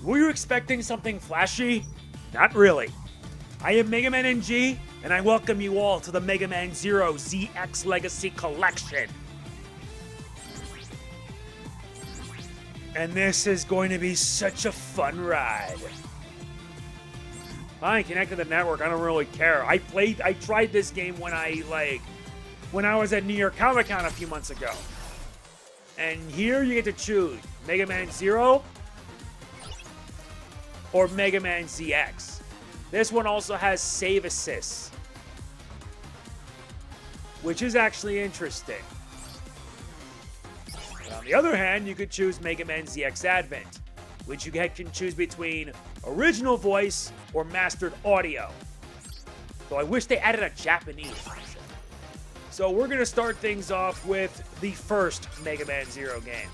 Were you expecting something flashy? Not really. I am MegamanNG, and I welcome you all to the Mega Man Zero ZX Legacy Collection. And this is going to be such a fun ride. Fine, connect to the network, I don't really care. I tried this game when I was at New York Comic Con a few months ago. And here you get to choose Mega Man Zero or Mega Man ZX. This one also has save assists, which is actually interesting. And on the other hand, you could choose Mega Man ZX Advent, which you can choose between original voice or mastered audio. Though I wish they added a Japanese version. So we're going to start things off with the first Mega Man Zero game.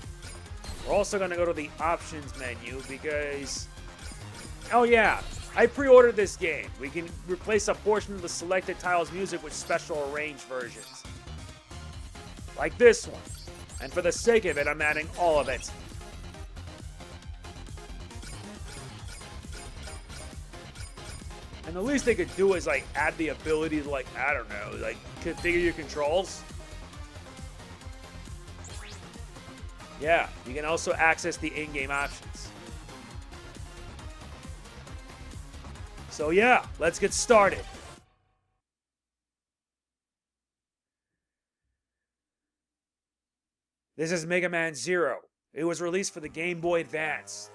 We're also going to go to the options menu because, oh yeah, I pre-ordered this game. We can replace a portion of the selected title's music with special arranged versions. Like this one. And for the sake of it, I'm adding all of it. And the least they could do is add the ability to I don't know, configure your controls. Yeah, you can also access the in-game options. So yeah, let's get started. This is Mega Man Zero. It was released for the Game Boy Advance.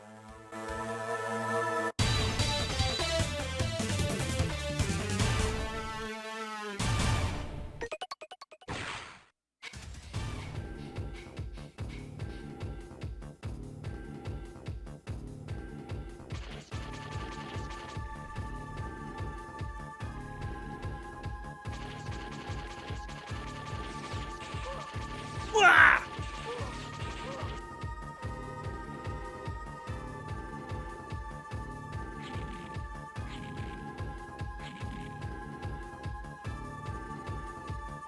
Wah!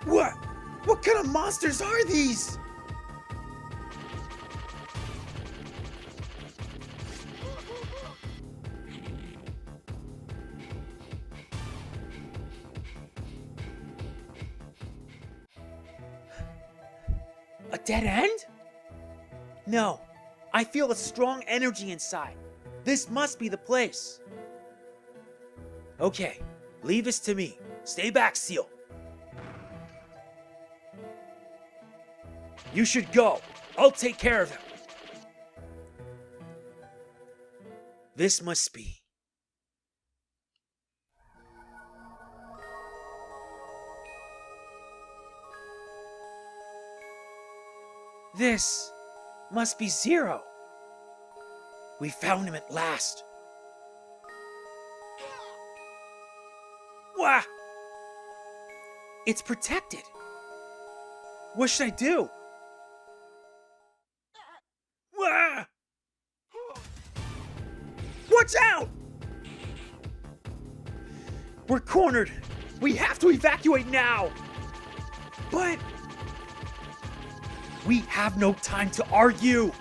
What? What kind of monsters are these? A dead end? No. I feel a strong energy inside. This must be the place. Okay, leave this to me. Stay back, Ciel. You should go. I'll take care of him. This must be. This must be Zero. We found him at last. Wah! It's protected. What should I do? Wah! Watch out! We're cornered. We have to evacuate now. But we have no time to argue.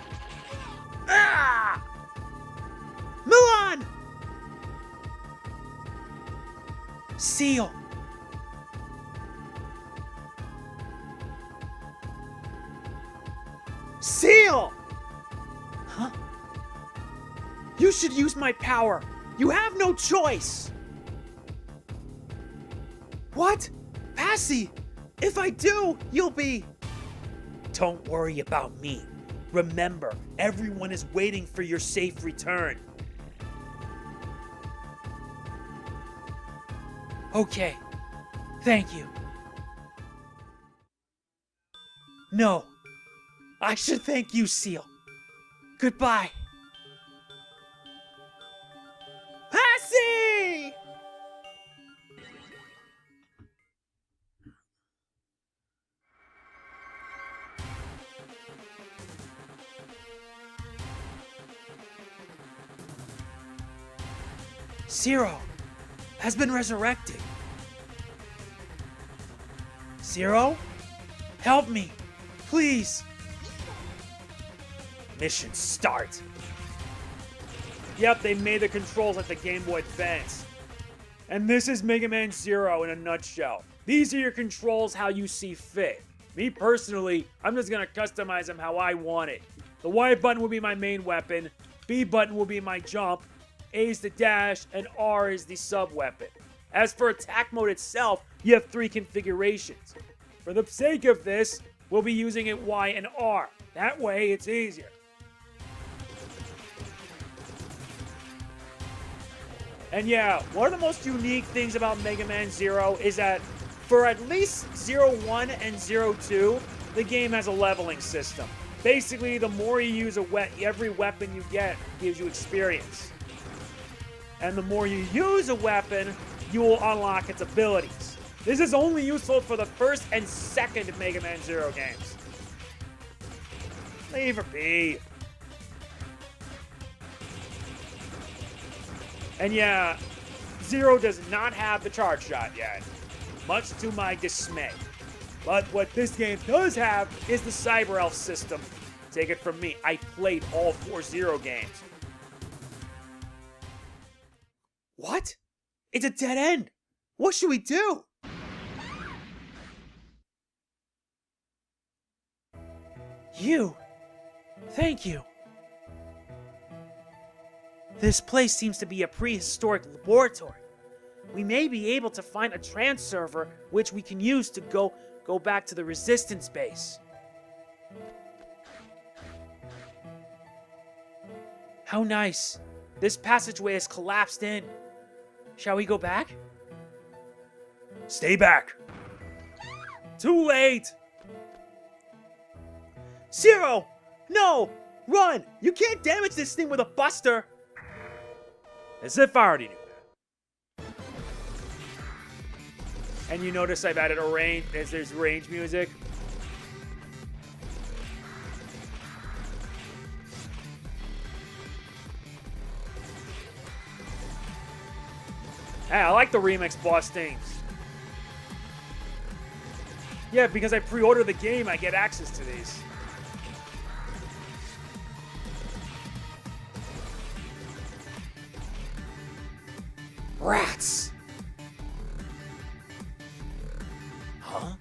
Ah! Milan! Ciel. Ciel! Huh? You should use my power. You have no choice. What? Passy, if I do, you'll be... Don't worry about me. Remember, everyone is waiting for your safe return. Okay. Thank you. No. I should thank you, Ciel. Goodbye. Passy! Zero has been resurrected. Zero? Help me, please. Mission start. Yep, they made the controls like the Game Boy Advance. And this is Mega Man Zero in a nutshell. These are your controls how you see fit. Me personally, I'm just gonna customize them how I want it. The Y button will be my main weapon, B button will be my jump, A is the dash, and R is the sub weapon. As for attack mode itself, you have 3 configurations. For the sake of this, we'll be using it Y and R. That way, it's easier. And yeah, one of the most unique things about Mega Man Zero is that for at least Zero 1 and Zero 2, the game has a leveling system. Basically, the more you use every weapon you get gives you experience. And the more you use a weapon, you will unlock its abilities. This is only useful for the first and second Mega Man Zero games. Leave her be. And yeah, Zero does not have the charge shot yet, much to my dismay. But what this game does have is the Cyber Elf system. Take it from me, I played all 4 Zero games. What? It's a dead end. What should we do? You. Thank you. This place seems to be a prehistoric laboratory. We may be able to find a trans server which we can use to go back to the Resistance base. How nice. This passageway has collapsed in. Shall we go back? Stay back. Too late. Zero! No! Run! You can't damage this thing with a buster! As if I already knew that. And you notice I've added a range, as there's range music. Hey, I like the remix boss themes. Yeah, because I pre-order the game, I get access to these. Rats! Huh?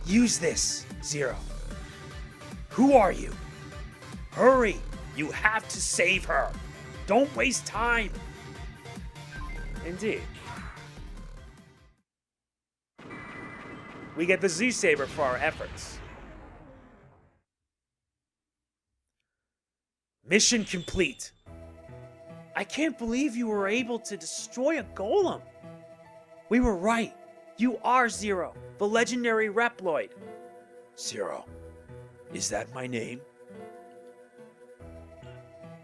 Use this, Zero. Who are you? Hurry! You have to save her! Don't waste time! Indeed. We get the Z-Saber for our efforts. Mission complete. I can't believe you were able to destroy a golem. We were right. You are Zero, the legendary reploid. Zero. Is that my name?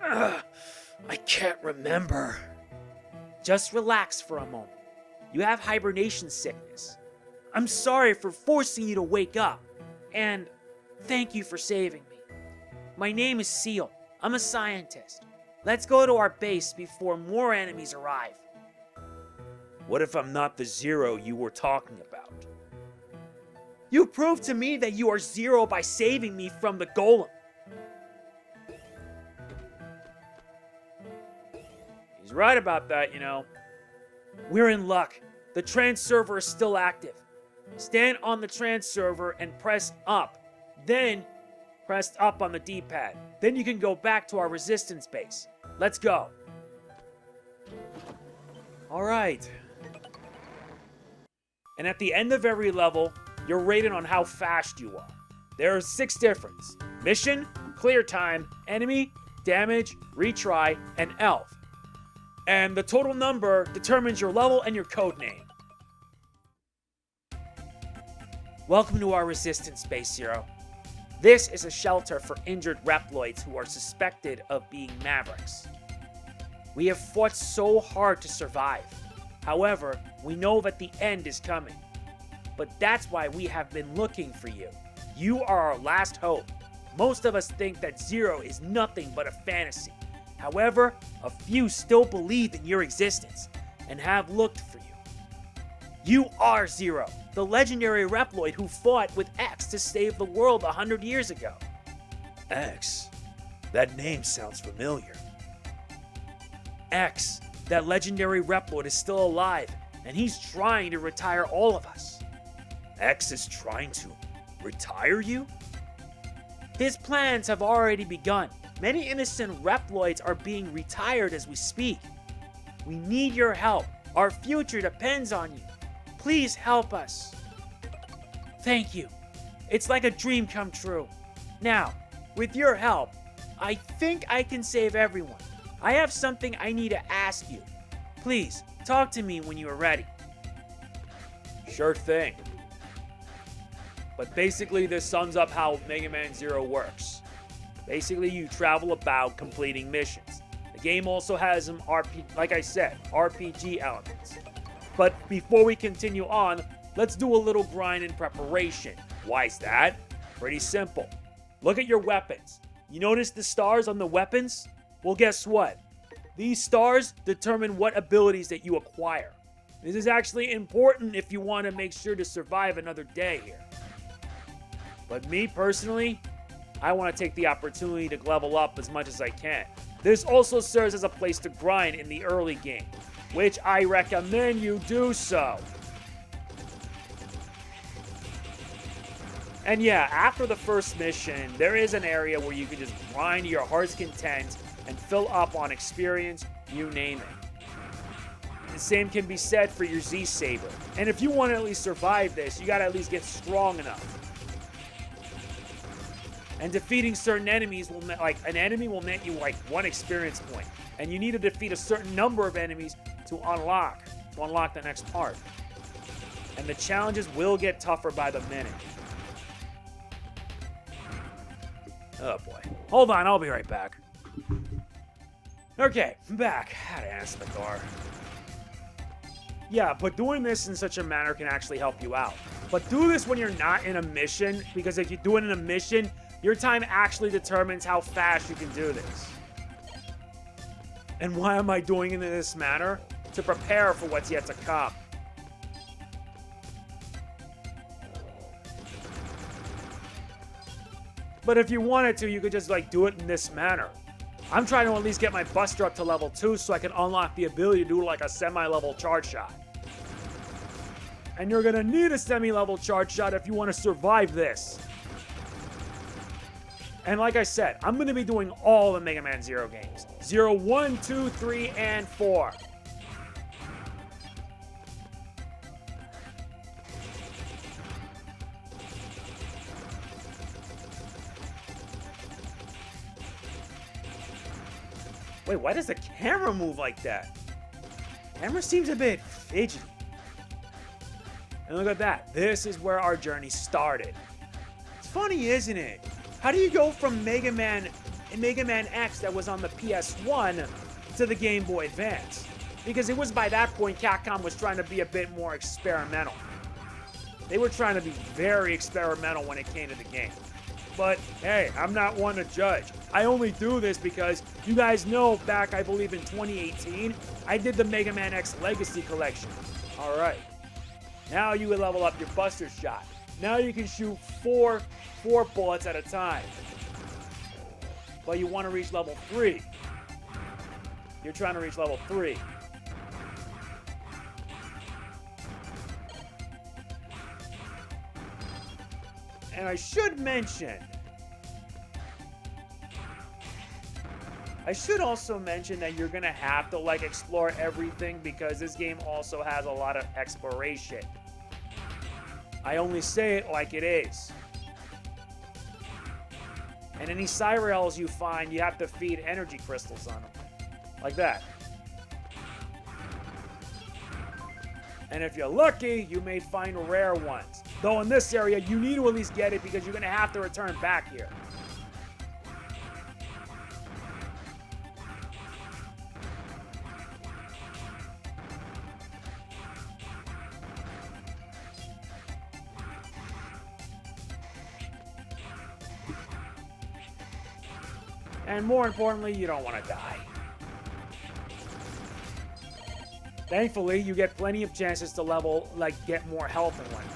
I can't remember. Just relax for a moment. You have hibernation sickness. I'm sorry for forcing you to wake up. And thank you for saving me. My name is Ciel. I'm a scientist. Let's go to our base before more enemies arrive. What if I'm not the Zero you were talking about? You proved to me that you are Zero by saving me from the golem. He's right about that, you know. We're in luck. The trans server is still active. Stand on the trans server and press up. Then press up on the D-pad. Then you can go back to our resistance base. Let's go. Alright. And at the end of every level, you're rated on how fast you are. There are 6 difference. Mission, clear time, enemy, damage, retry, and elf. And the total number determines your level and your code name. Welcome to our resistance base, Zero. This is a shelter for injured reploids who are suspected of being Mavericks. We have fought so hard to survive. However, we know that the end is coming. But that's why we have been looking for you. You are our last hope. Most of us think that Zero is nothing but a fantasy. However, a few still believe in your existence and have looked for you. You are Zero, the legendary reploid who fought with X to save the world 100 years ago. X? That name sounds familiar. X, that legendary reploid, is still alive, and he's trying to retire all of us. X is trying to retire you? His plans have already begun. Many innocent reploids are being retired as we speak. We need your help. Our future depends on you. Please help us. Thank you. It's like a dream come true. Now, with your help, I think I can save everyone. I have something I need to ask you. Please, talk to me when you are ready. Sure thing. But basically, this sums up how Mega Man Zero works. Basically, you travel about completing missions. The game also has some RPG elements. But before we continue on, let's do a little grind in preparation. Why is that? Pretty simple. Look at your weapons. You notice the stars on the weapons? Well, guess what? These stars determine what abilities that you acquire. This is actually important if you want to make sure to survive another day here. But me personally, I want to take the opportunity to level up as much as I can. This also serves as a place to grind in the early game, which I recommend you do so. And yeah, after the first mission, there is an area where you can just grind to your heart's content and fill up on experience, you name it. The same can be said for your Z Saber. And if you want to at least survive this, you gotta at least get strong enough. And defeating certain enemies will an enemy will net you like 1 experience point. And you need to defeat a certain number of enemies to unlock the next part. And the challenges will get tougher by the minute. Oh boy. Hold on, I'll be right back. Okay, I'm back. Had to answer the door. Yeah, but doing this in such a manner can actually help you out. But do this when you're not in a mission, because if you do it in a mission, your time actually determines how fast you can do this. And why am I doing it in this manner? To prepare for what's yet to come. But if you wanted to, you could just do it in this manner. I'm trying to at least get my Buster up to level 2 so I can unlock the ability to do a semi-level charge shot. And you're gonna need a semi-level charge shot if you want to survive this. And like I said, I'm going to be doing all the Mega Man Zero games. 0, 1, 2, 3, and 4. Wait, why does the camera move like that? The camera seems a bit fidgety. And look at that. This is where our journey started. It's funny, isn't it? How do you go from Mega Man and Mega Man X that was on the PS1 to the Game Boy Advance? Because it was by that point Capcom was trying to be a bit more experimental. They were trying to be very experimental when it came to the game. But hey, I'm not one to judge. I only do this because you guys know back, I believe in 2018, I did the Mega Man X Legacy Collection. Alright. Now you can level up your Buster Shot. Now you can shoot four bullets at a time. But you want to reach level 3. You're trying to reach level 3. And I should also mention that you're going to have to explore everything because this game also has a lot of exploration. I only say it like it is. And any Cyrels you find, you have to feed energy crystals on them. Like that. And if you're lucky, you may find rare ones. Though in this area, you need to at least get it because you're going to have to return back here. And more importantly, you don't want to die. Thankfully, you get plenty of chances to level, get more health and whatnot.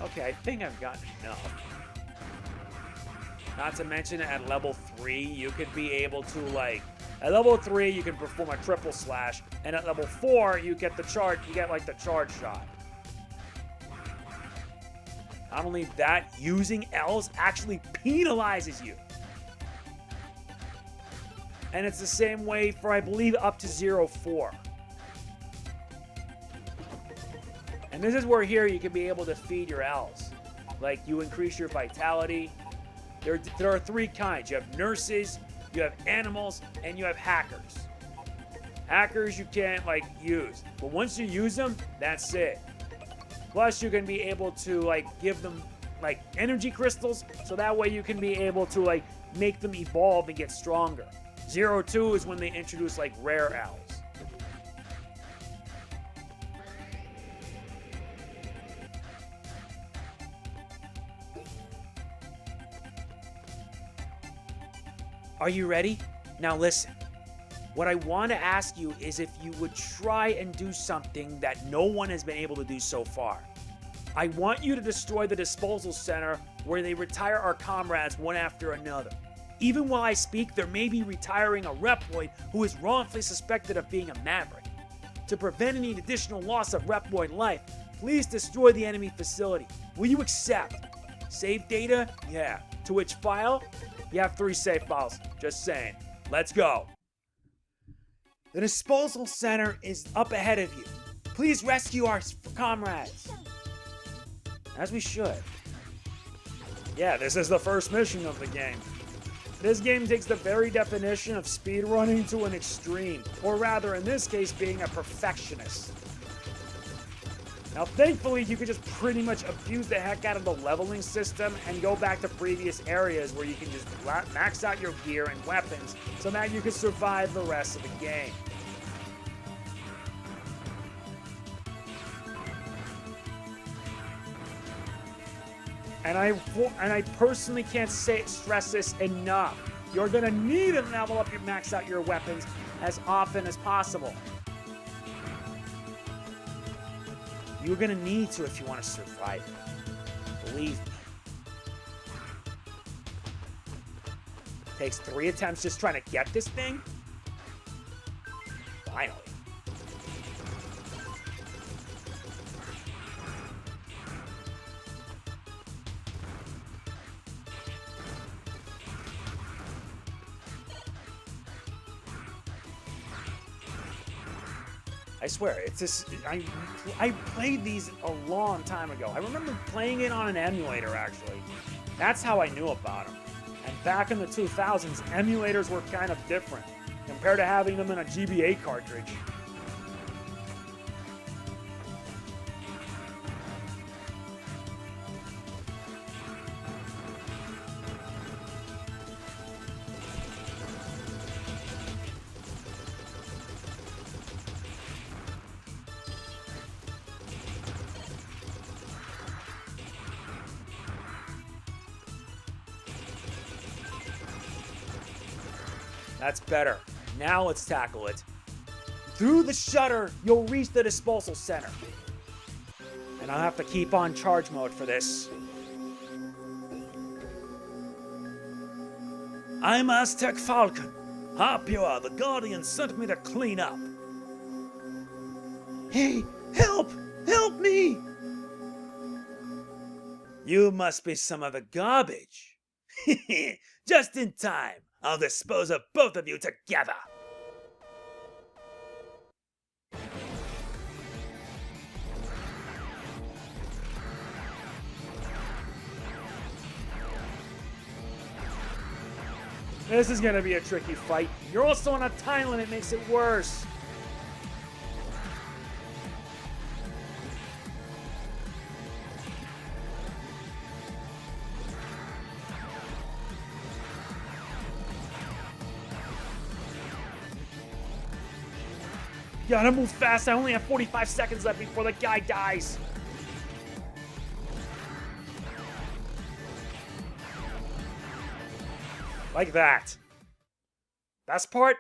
Okay, I think I've gotten enough. Not to mention at level 3, you could be able to, like... At level 3, you can perform a triple slash, and at level 4, you get the charge, like, the charge shot. Not only that, using L's actually penalizes you. And it's the same way for, I believe, up to 0-4. And this is where here you can be able to feed your L's. Like, you increase your vitality. There are 3 kinds. You have nurses, you have animals, and you have hackers. Hackers you can't, like, use. But once you use them, that's it. Plus, you can be able to, like, give them, like, energy crystals, so that way you can be able to, like, make them evolve and get stronger. 0-2 is when they introduce, like, rare L's. Are you ready? Now listen. What I want to ask you is if you would try and do something that no one has been able to do so far. I want you to destroy the disposal center where they retire our comrades one after another. Even while I speak, there may be retiring a reploid who is wrongfully suspected of being a Maverick. To prevent any additional loss of reploid life, please destroy the enemy facility. Will you accept? Save data? Yeah. To which file? You have 3 save files. Just saying. Let's go. The disposal center is up ahead of you. Please rescue our comrades. As we should. Yeah, this is the first mission of the game. This game takes the very definition of speedrunning to an extreme, or rather in this case being a perfectionist. Now thankfully you can just pretty much abuse the heck out of the leveling system and go back to previous areas where you can just max out your gear and weapons so that you can survive the rest of the game. And I personally can't stress this enough. You're gonna need to level up max out your weapons as often as possible. You're gonna need to if you want to survive it. Believe me. Takes 3 attempts just trying to get this thing. Finally. I swear, it's just, I played these a long time ago. I remember playing it on an emulator, actually. That's how I knew about them. And back in the 2000s, emulators were kind of different compared to having them in a GBA cartridge. That's better. Now let's tackle it. Through the shutter, you'll reach the disposal center. And I'll have to keep on charge mode for this. I'm Aztec Falcon. Harpua, the Guardian, sent me to clean up. Hey, help! Help me! You must be some of the garbage. Just in time. I'll dispose of both of you together! This is gonna be a tricky fight. You're also on a time limit, makes it worse. Gotta move fast. I only have 45 seconds left before the guy dies. Like that. Best part?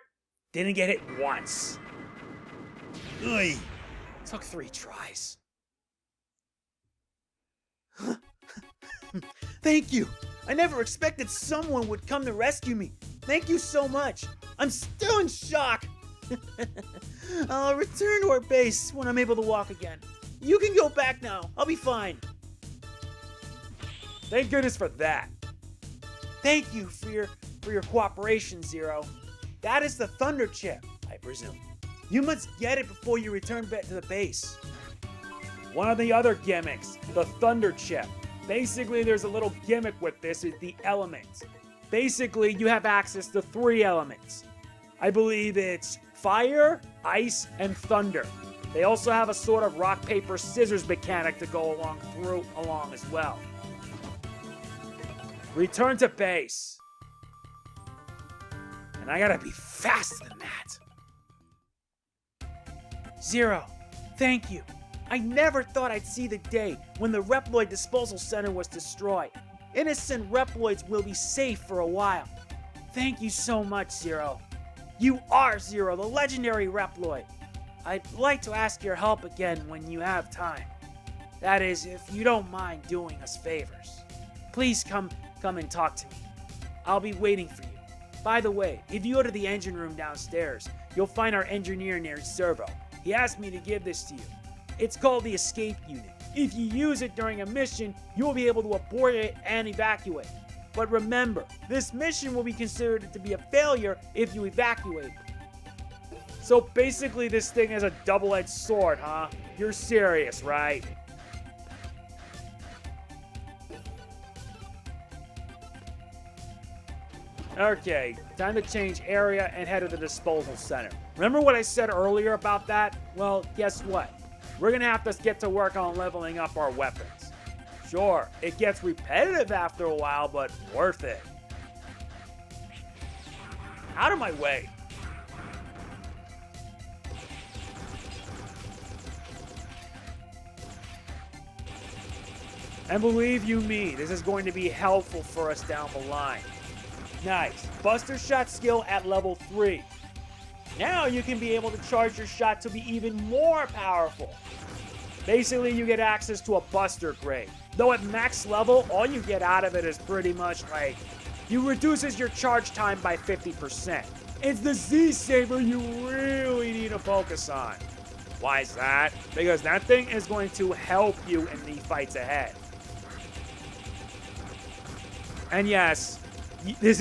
Didn't get hit once. Ugh. Took 3 tries. Thank you. I never expected someone would come to rescue me. Thank you so much. I'm still in shock. I'll return to our base when I'm able to walk again. You can go back now. I'll be fine. Thank goodness for that. Thank you for your cooperation, Zero. That is the Thunder Chip, I presume. You must get it before you return back to the base. One of the other gimmicks, the Thunder Chip. Basically, there's a little gimmick with this, is the elements. Basically, you have access to 3 elements. I believe it's fire, ice, and thunder. They also have a sort of rock, paper, scissors mechanic to go along as well. Return to base. And I gotta be faster than that. Zero, thank you. I never thought I'd see the day when the Reploid Disposal Center was destroyed. Innocent Reploids will be safe for a while. Thank you so much, Zero. You are Zero, the legendary Reploid. I'd like to ask your help again when you have time. That is, if you don't mind doing us favors. Please come and talk to me. I'll be waiting for you. By the way, if you go to the engine room downstairs, you'll find our engineer near Servo. He asked me to give this to you. It's called the escape unit. If you use it during a mission, you'll be able to abort it and evacuate. But remember, this mission will be considered to be a failure if you evacuate. So basically this thing is a double-edged sword, huh? You're serious, right? Okay, time to change area and head to the disposal center. Remember what I said earlier about that? Well, guess what? We're gonna have to get to work on leveling up our weapons. Sure, it gets repetitive after a while, but worth it. Out of my way. And believe you me, this is going to be helpful for us down the line. Nice. Buster shot skill at level 3. Now you can be able to charge your shot to be even more powerful. Basically, you get access to a buster grade. Though at max level, all you get out of it is pretty much like, you reduces your charge time by 50%. It's the Z-Saber you really need to focus on. Why is that? Because that thing is going to help you in the fights ahead. And yes, this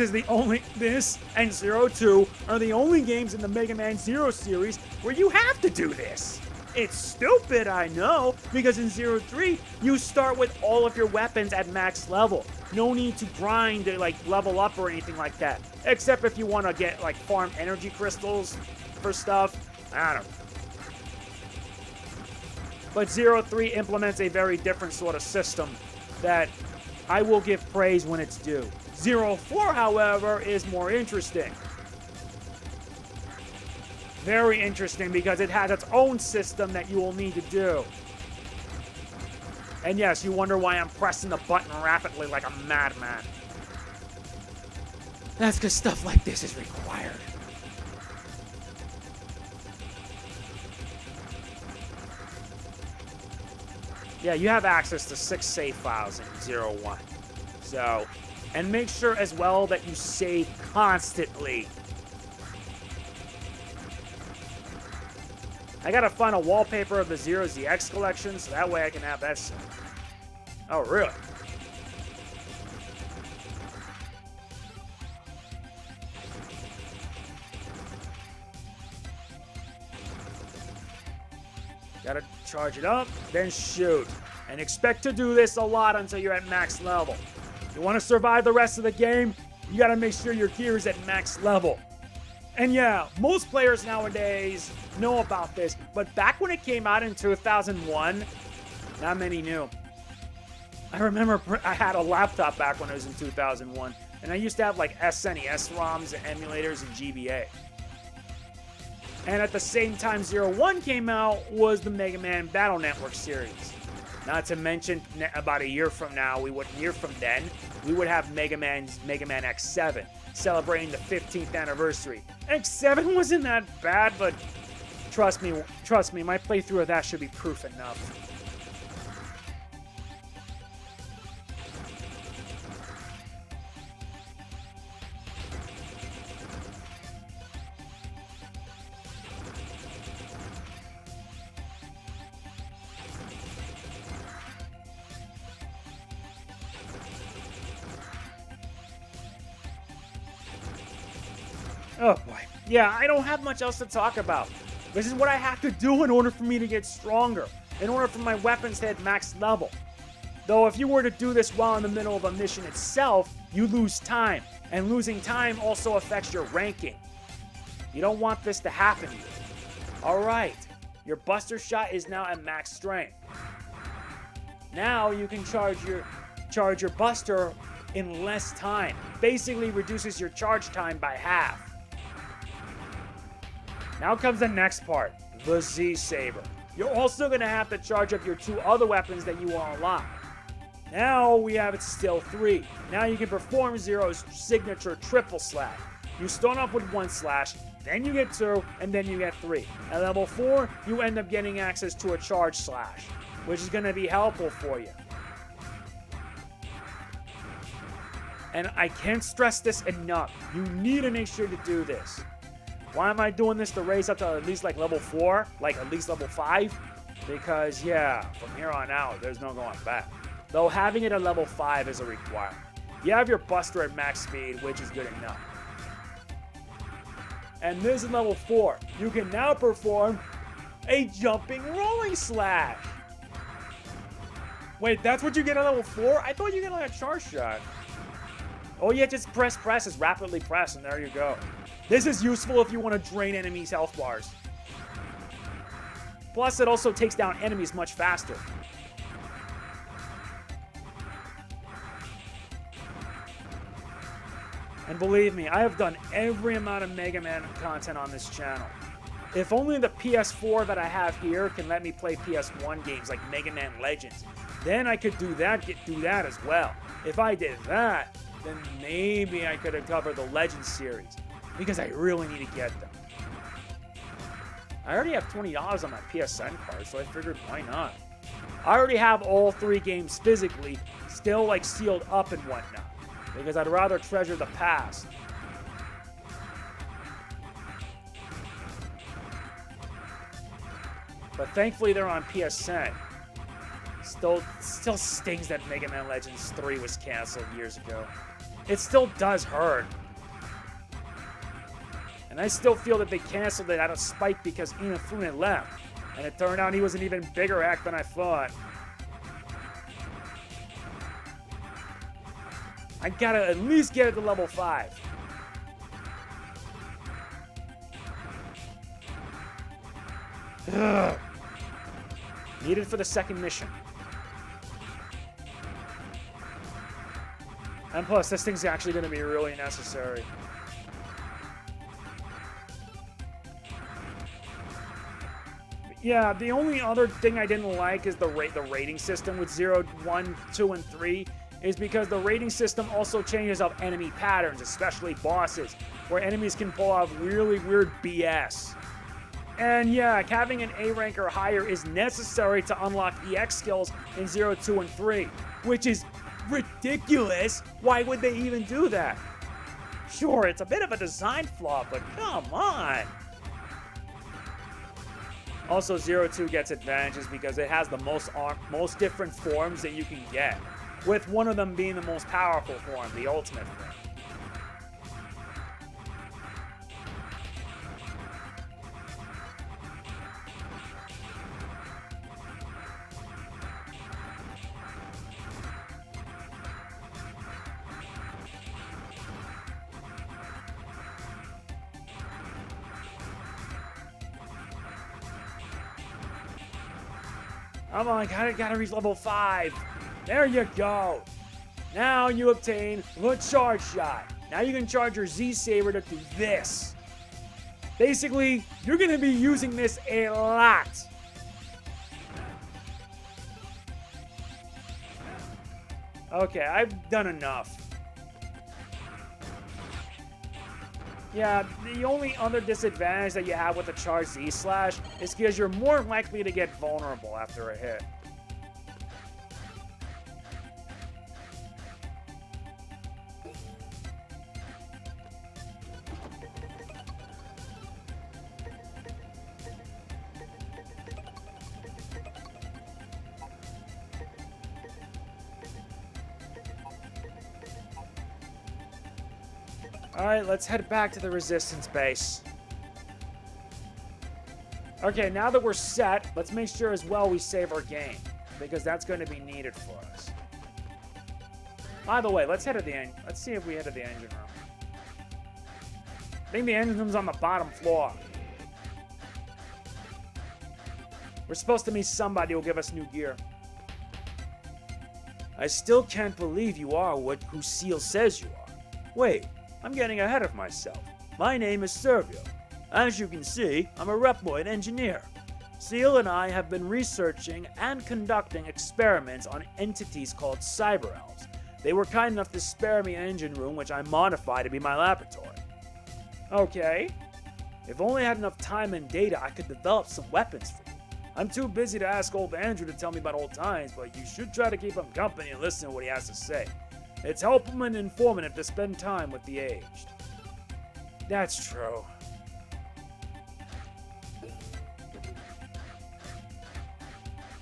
and Zero 2 are the only games in the Mega Man Zero series where you have to do this. It's stupid, I know, because in Zero 3, you start with all of your weapons at max level. No need to grind to, like, level up or anything like that. Except if you want to get, like, farm energy crystals for stuff. I don't know. But Zero 3 implements a very different sort of system that I will give praise when it's due. Zero 4, however, is more interesting. Very interesting because it has its own system that you will need to do. And yes, you wonder why I'm pressing the button rapidly like a madman. That's because stuff like this is required. Yeah, you have access to 6 save files in Zero 1. So, and make sure as well that you save constantly. I gotta find a wallpaper of the Zero ZX collection, so that way I can have that set. Oh, really? Gotta charge it up, then shoot. And expect to do this a lot until you're at max level. If you want to survive the rest of the game, you gotta make sure your gear is at max level. And yeah, most players nowadays know about this, but back when it came out in 2001, not many knew. I remember I had a laptop back when it was in 2001, and I used to have like SNES ROMs and emulators and GBA. And at the same time Zero 1 came out was the Mega Man Battle Network series. Not to mention, about a year from now, we would have Mega Man X7, celebrating the 15th anniversary. X7 wasn't that bad, but trust me, my playthrough of that should be proof enough. Oh boy. Yeah, I don't have much else to talk about. This is what I have to do in order for me to get stronger, in order for my weapons to hit max level. Though if you were to do this while in the middle of a mission itself, you lose time, and losing time also affects your ranking. You don't want this to happen to you. Alright, your Buster Shot is now at max strength. Now you can charge your Buster in less time. Basically reduces your charge time by half. Now comes the next part, the Z Saber. You're also going to have to charge up your 2 other weapons that you will unlock. Now we have it still 3. Now you can perform Zero's signature triple slash. You start off with 1 slash, then you get 2, and then you get 3. At level 4, you end up getting access to a charge slash, which is going to be helpful for you. And I can't stress this enough. You need to make sure to do this. Why am I doing this to raise up to at least like level 4? Like at least level 5? Because yeah, from here on out, there's no going back. Though having it at level 5 is a requirement. You have your Buster at max speed, which is good enough. And this is level 4. You can now perform a jumping rolling slash. Wait, that's what you get at level 4? I thought you get like a charge shot. Oh yeah, just press, just rapidly press, and there you go. This is useful if you want to drain enemies' health bars. Plus, it also takes down enemies much faster. And believe me, I have done every amount of Mega Man content on this channel. If only the PS4 that I have here can let me play PS1 games like Mega Man Legends, then I could do that as well. If I did that, then maybe I could have covered the Legends series, because I really need to get them. I already have $20 on my PSN card, so I figured why not? I already have all 3 games physically, still like sealed up and whatnot, because I'd rather treasure the past. But thankfully they're on PSN. Still stings that Mega Man Legends 3 was canceled years ago. It still does hurt. And I still feel that they canceled it out of spite because Inafune left. And it turned out he was an even bigger act than I thought. I gotta at least get it to level 5. Ugh. Needed for the second mission. And plus, this thing's actually going to be really necessary. Yeah, the only other thing I didn't like is the rating system with 0, 1, 2, and 3. Is because the rating system also changes up enemy patterns, especially bosses, where enemies can pull off really weird BS. And yeah, having an A rank or higher is necessary to unlock EX skills in 0, 2, and 3, which is ridiculous. Why would they even do that? Sure, it's a bit of a design flaw, but come on. Also, 0, 2 gets advantages because it has the most different forms that you can get, with one of them being the most powerful form, the ultimate form. Come on, gotta reach level 5. There you go. Now you obtain the charge shot. Now you can charge your Z Saber to do this. Basically, you're gonna be using this a lot. Okay, I've done enough. Yeah, the only other disadvantage that you have with the charge Z slash is because you're more likely to get vulnerable after a hit. Alright, let's head back to the Resistance base. Okay, now that we're set, let's make sure as well we save our game, because that's going to be needed for us. By the way, let's head to the engine. Let's see if we head to the engine room. I think the engine room's on the bottom floor. We're supposed to meet somebody who'll give us new gear. I still can't believe you are who Ciel says you are. Wait, I'm getting ahead of myself. My name is Sergio. As you can see, I'm a reploid engineer. Ciel and I have been researching and conducting experiments on entities called cyber elves. They were kind enough to spare me an engine room, which I modified to be my laboratory. Okay. If only I had enough time and data, I could develop some weapons for you. I'm too busy to ask old Andrew to tell me about old times, but you should try to keep him company and listen to what he has to say. It's helpful and informative to spend time with the aged. That's true.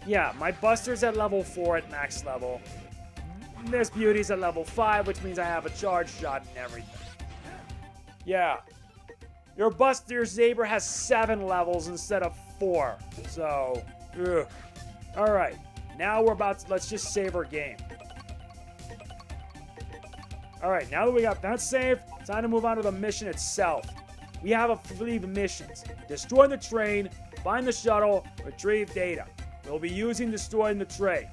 Yeah, my Buster's at level 4 at max level. This Beauty's at level 5, which means I have a charge shot and everything. Yeah. Your Buster Saber has 7 levels instead of 4. So, ugh. Alright. Now we're about to, let's just save our game. Alright, now that we got that saved, time to move on to the mission itself. We have a fleet of missions. Destroy the train, find the shuttle, retrieve data. We'll be using destroying the train.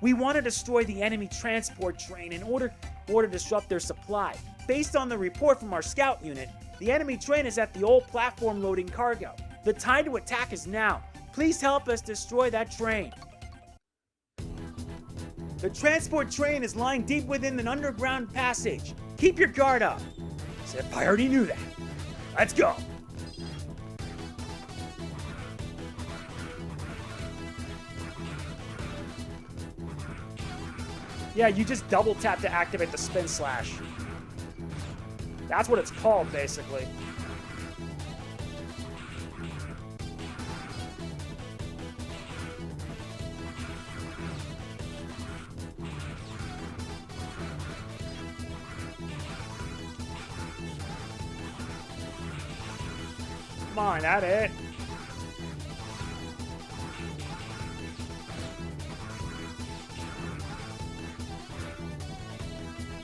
We want to destroy the enemy transport train in order to disrupt their supply. Based on the report from our scout unit, the enemy train is at the old platform loading cargo. The time to attack is now. Please help us destroy that train. The transport train is lying deep within an underground passage. Keep your guard up. As if I already knew that. Let's go. Yeah, you just double tap to activate the spin slash. That's what it's called, basically. Come on, that it.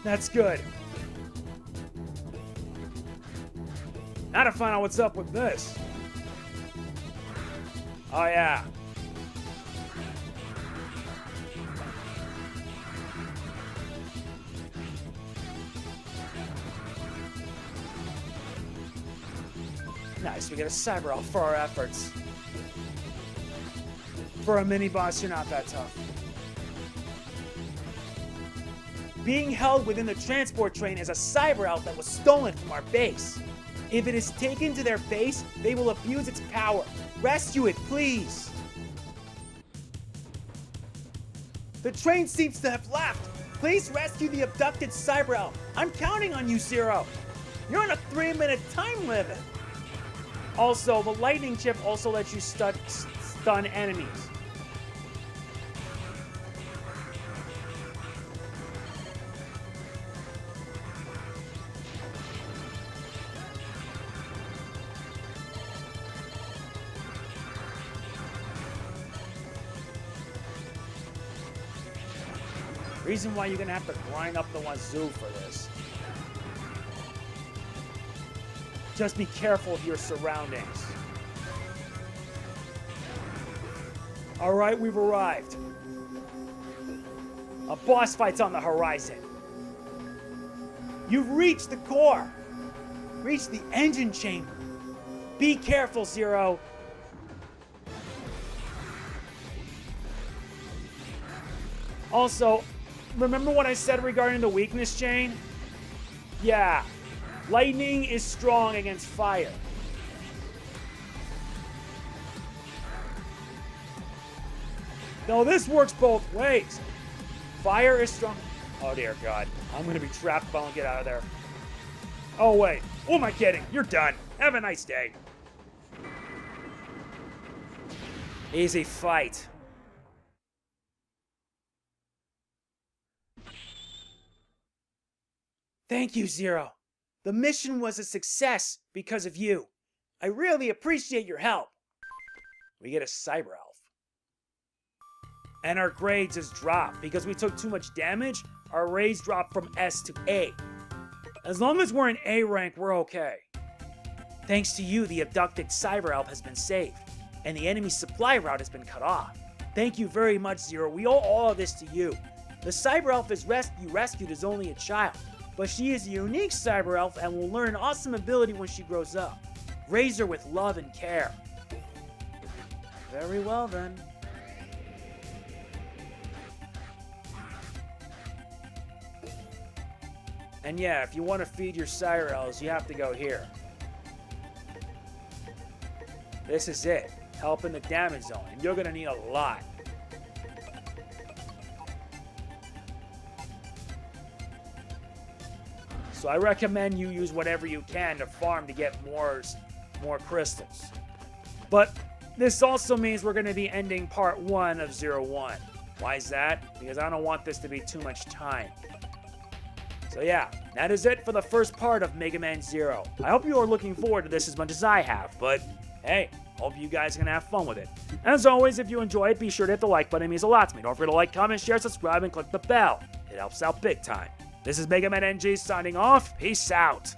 That's good. Now to find out what's up with this. Oh, yeah. Nice, we get a cyber elf for our efforts. For a mini boss, you're not that tough. Being held within the transport train is a cyber elf that was stolen from our base. If it is taken to their base, they will abuse its power. Rescue it, please. The train seems to have left. Please rescue the abducted cyber elf. I'm counting on you, Zero. You're on a 3-minute time limit. Also, the lightning chip also lets you stun enemies. Reason why you're gonna have to grind up the wazoo for this. Just be careful of your surroundings. Alright, we've arrived. A boss fight's on the horizon. You've reached the core. Reached the engine chamber. Be careful, Zero. Also, remember what I said regarding the weakness chain? Yeah. Lightning is strong against fire. No, this works both ways. Fire is strong. Oh dear God. I'm gonna be trapped if I don't get out of there. Oh wait. Who am I kidding? You're done. Have a nice day. Easy fight. Thank you, Zero. The mission was a success because of you. I really appreciate your help. We get a Cyber Elf. And our grades has dropped. Because we took too much damage, our grades dropped from S to A. As long as we're in A rank, we're okay. Thanks to you, the abducted Cyber Elf has been saved, and the enemy supply route has been cut off. Thank you very much, Zero. We owe all of this to you. The Cyber Elf you rescued is only a child, but she is a unique Cyber Elf and will learn an awesome ability when she grows up. Raise her with love and care. Very well, then. And yeah, if you want to feed your Cyber Elves, you have to go here. This is it. Help in the damage zone, and you're going to need a lot. So I recommend you use whatever you can to farm to get more crystals. But this also means we're going to be ending part 1 of 01. Why is that? Because I don't want this to be too much time. So yeah, that is it for the first part of Mega Man Zero. I hope you are looking forward to this as much as I have, but hey, hope you guys are going to have fun with it. As always, if you enjoy it, be sure to hit the like button. It means a lot to me. Don't forget to like, comment, share, subscribe, and click the bell. It helps out big time. This is MegamanNG signing off. Peace out.